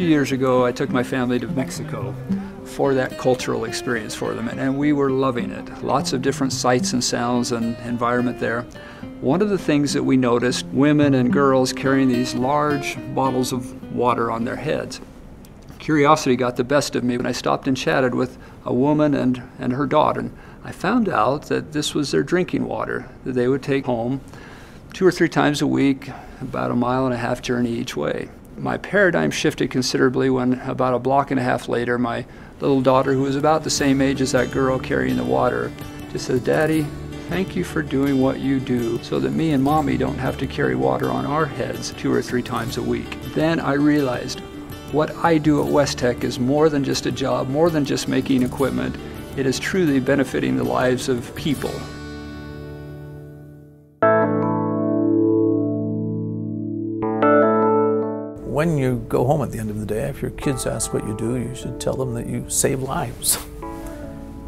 few years ago, I took my family to Mexico for that cultural experience for them, and we were loving it. Lots of different sights and sounds and environment there. One of the things that we noticed, women and girls carrying these large bottles of water on their heads. Curiosity got the best of me when I stopped and chatted with a woman and her daughter. And I found out that this was their drinking water that they would take home 2 or 3 times a week, about a 1.5 mile journey each way. My paradigm shifted considerably when about 1.5 blocks later, my little daughter, who was about the same age as that girl carrying the water, just said, "Daddy, thank you for doing what you do so that me and Mommy don't have to carry water on our heads 2 or 3 times a week." Then I realized what I do at WesTech is more than just a job, more than just making equipment. It is truly benefiting the lives of people. When you go home at the end of the day, if your kids ask what you do, you should tell them that you save lives,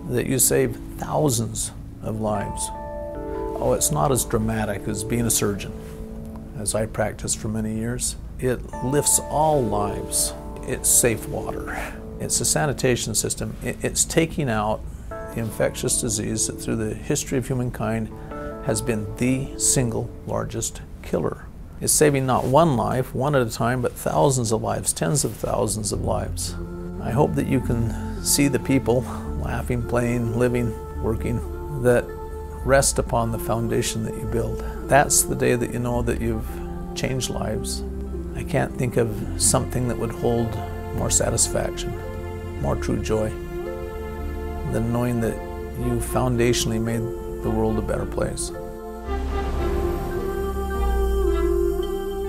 that you save thousands of lives. Oh, it's not as dramatic as being a surgeon, as I practiced for many years. It lifts all lives. It's safe water. It's a sanitation system. It's taking out the infectious disease that through the history of humankind has been the single largest killer. It's saving not one life, one at a time, but thousands of lives, tens of thousands of lives. I hope that you can see the people laughing, playing, living, working, that rest upon the foundation that you build. That's the day that you know that you've changed lives. I can't think of something that would hold more satisfaction, more true joy, than knowing that you foundationally made the world a better place.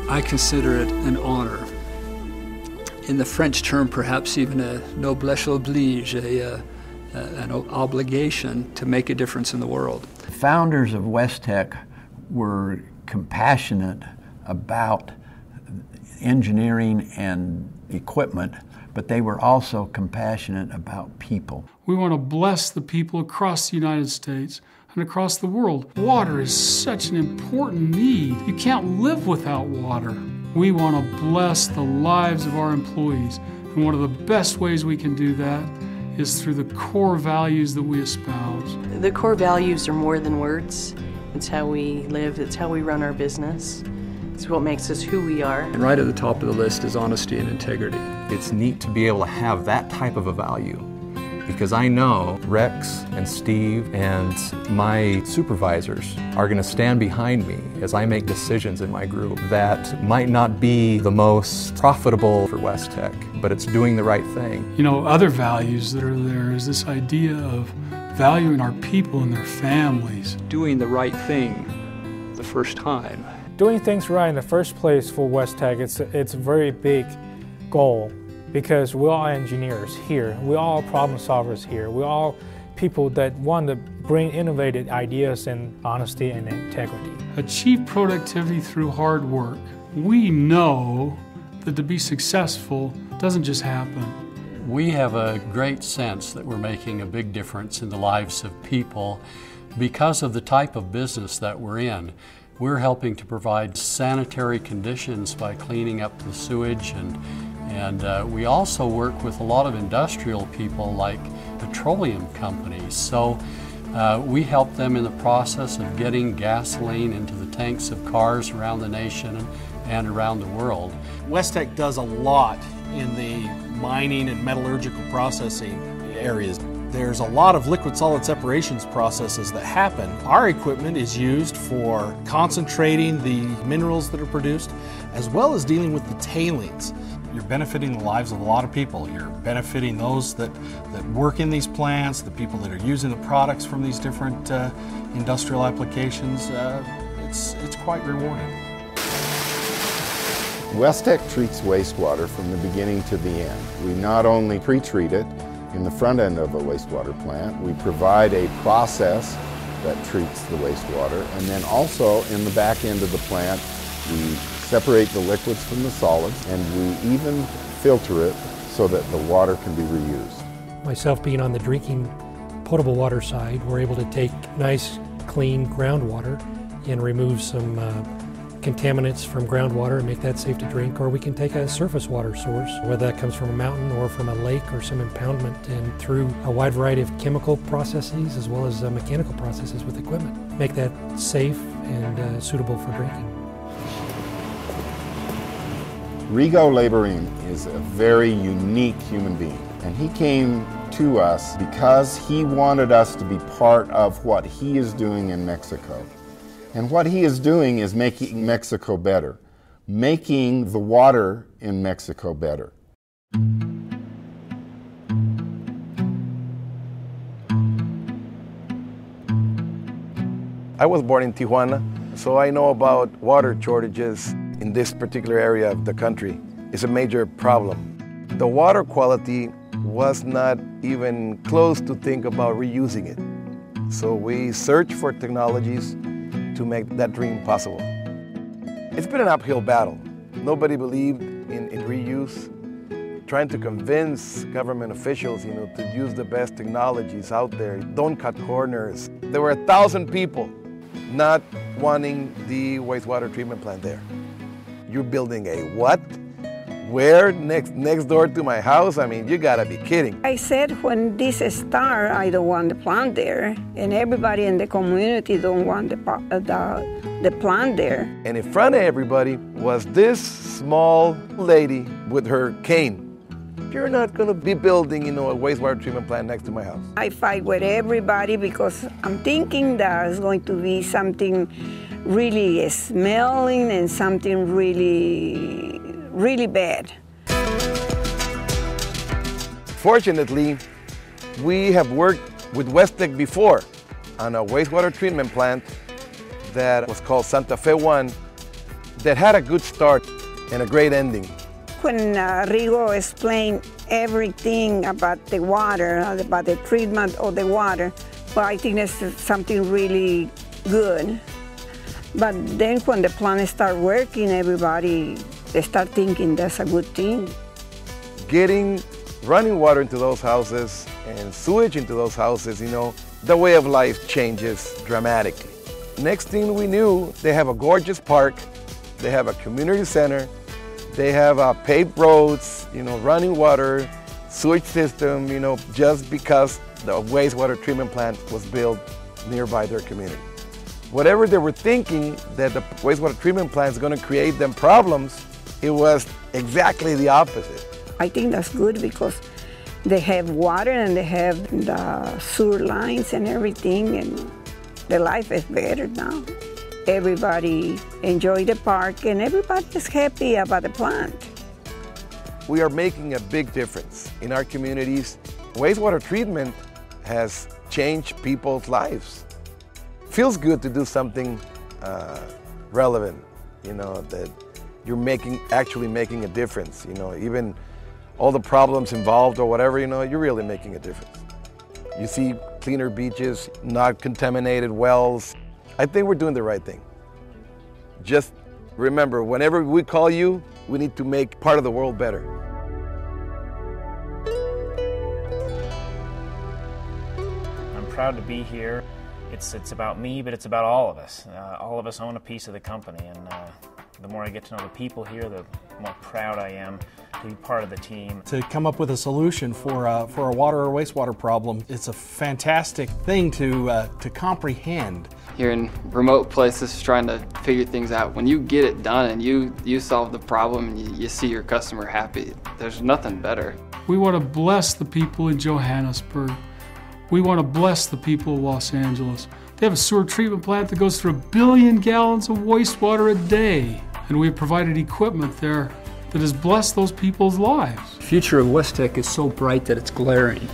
I consider it an honor. In the French term, perhaps even a noblesse oblige, an obligation to make a difference in the world. The founders of WesTech were compassionate about engineering and equipment, but they were also compassionate about people. We want to bless the people across the United States and across the world. Water is such an important need. You can't live without water. We want to bless the lives of our employees, and one of the best ways we can do that is through the core values that we espouse. The core values are more than words. It's how we live, it's how we run our business. It's what makes us who we are. And right at the top of the list is honesty and integrity. It's neat to be able to have that type of a value, because I know Rex and Steve and my supervisors are going to stand behind me as I make decisions in my group that might not be the most profitable for WesTech, but it's doing the right thing. You know, other values that are there is this idea of valuing our people and their families. Doing the right thing the first time. Doing things right in the first place for WesTech, it's a very big goal, because we're all engineers here. We're all problem solvers here. We're all people that want to bring innovative ideas and honesty and integrity. Achieve productivity through hard work. We know that to be successful doesn't just happen. We have a great sense that we're making a big difference in the lives of people because of the type of business that we're in. We're helping to provide sanitary conditions by cleaning up the sewage, and we also work with a lot of industrial people like petroleum companies. So we help them in the process of getting gasoline into the tanks of cars around the nation and around the world. WesTech does a lot in the mining and metallurgical processing areas. There's a lot of liquid-solid separations processes that happen. Our equipment is used for concentrating the minerals that are produced, as well as dealing with the tailings. You're benefiting the lives of a lot of people. You're benefiting those that work in these plants, the people that are using the products from these different industrial applications. It's quite rewarding. WesTech treats wastewater from the beginning to the end. We not only pre-treat it in the front end of a wastewater plant, we provide a process that treats the wastewater, and then also in the back end of the plant, we separate the liquids from the solids, and we even filter it so that the water can be reused. Myself being on the drinking potable water side, we're able to take nice, clean groundwater and remove some contaminants from groundwater and make that safe to drink, or we can take a surface water source, whether that comes from a mountain or from a lake or some impoundment, and through a wide variety of chemical processes as well as mechanical processes with equipment, make that safe and suitable for drinking. Rigo Laborin is a very unique human being, and he came to us because he wanted us to be part of what he is doing in Mexico. And what he is doing is making Mexico better, making the water in Mexico better. I was born in Tijuana, so I know about water shortages in this particular area of the country. It's a major problem. The water quality was not even close to think about reusing it. So we searched for technologies to make that dream possible. It's been an uphill battle. Nobody believed in reuse. Trying to convince government officials, to use the best technologies out there. Don't cut corners. There were 1,000 people not wanting the wastewater treatment plant there. You're building a what? Where? Next door to my house? I mean, you gotta be kidding. I said when this started, I don't want the plant there, and everybody in the community don't want the plant there. And in front of everybody was this small lady with her cane. You're not gonna be building, a wastewater treatment plant next to my house. I fight with everybody because I'm thinking that it's going to be something really smelling and something really bad. Fortunately, we have worked with WesTech before on a wastewater treatment plant that was called Santa Fe 1 that had a good start and a great ending. When Rigo explained everything about the water, about the treatment of the water, well, I think that's something really good. But then when the plant starts working, everybody, they start thinking that's a good thing. Getting running water into those houses and sewage into those houses, the way of life changes dramatically. Next thing we knew, they have a gorgeous park, they have a community center, they have paved roads, running water, sewage system, just because the wastewater treatment plant was built nearby their community. Whatever they were thinking that the wastewater treatment plant is going to create them problems, it was exactly the opposite. I think that's good because they have water and they have the sewer lines and everything, and the life is better now. Everybody enjoy the park and everybody is happy about the plant. We are making a big difference in our communities. Wastewater treatment has changed people's lives. Feels good to do something relevant, that you're actually making a difference, even all the problems involved or whatever, you're really making a difference. You see cleaner beaches, not contaminated wells. I think we're doing the right thing. Just remember, whenever we call you, we need to make part of the world better. I'm proud to be here. It's about me, but it's about all of us. All of us own a piece of the company, and the more I get to know the people here, the more proud I am to be part of the team. To come up with a solution for a water or wastewater problem, it's a fantastic thing to comprehend. Here in remote places trying to figure things out, when you get it done and you solve the problem and you see your customer happy, there's nothing better. We want to bless the people in Johannesburg. We want to bless the people of Los Angeles. They have a sewer treatment plant that goes through 1 billion gallons of wastewater a day. And we have provided equipment there that has blessed those people's lives. The future of WesTech is so bright that it's glaring.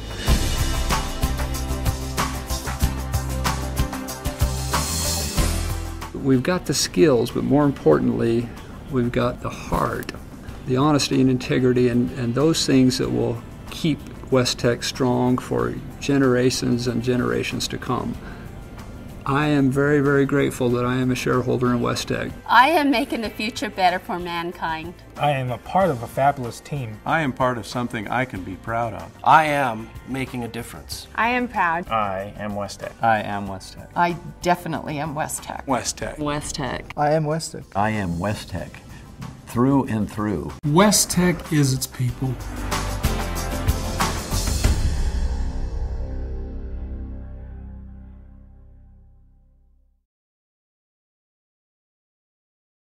We've got the skills, but more importantly, we've got the heart, the honesty and integrity, and those things that will keep WesTech strong for generations and generations to come. I am very, very grateful that I am a shareholder in WesTech. I am making the future better for mankind. I am a part of a fabulous team. I am part of something I can be proud of. I am making a difference. I am proud. I am WesTech. I am WesTech. I definitely am WesTech. WesTech. WesTech. I am WesTech. I am WesTech, through and through. WesTech is its people.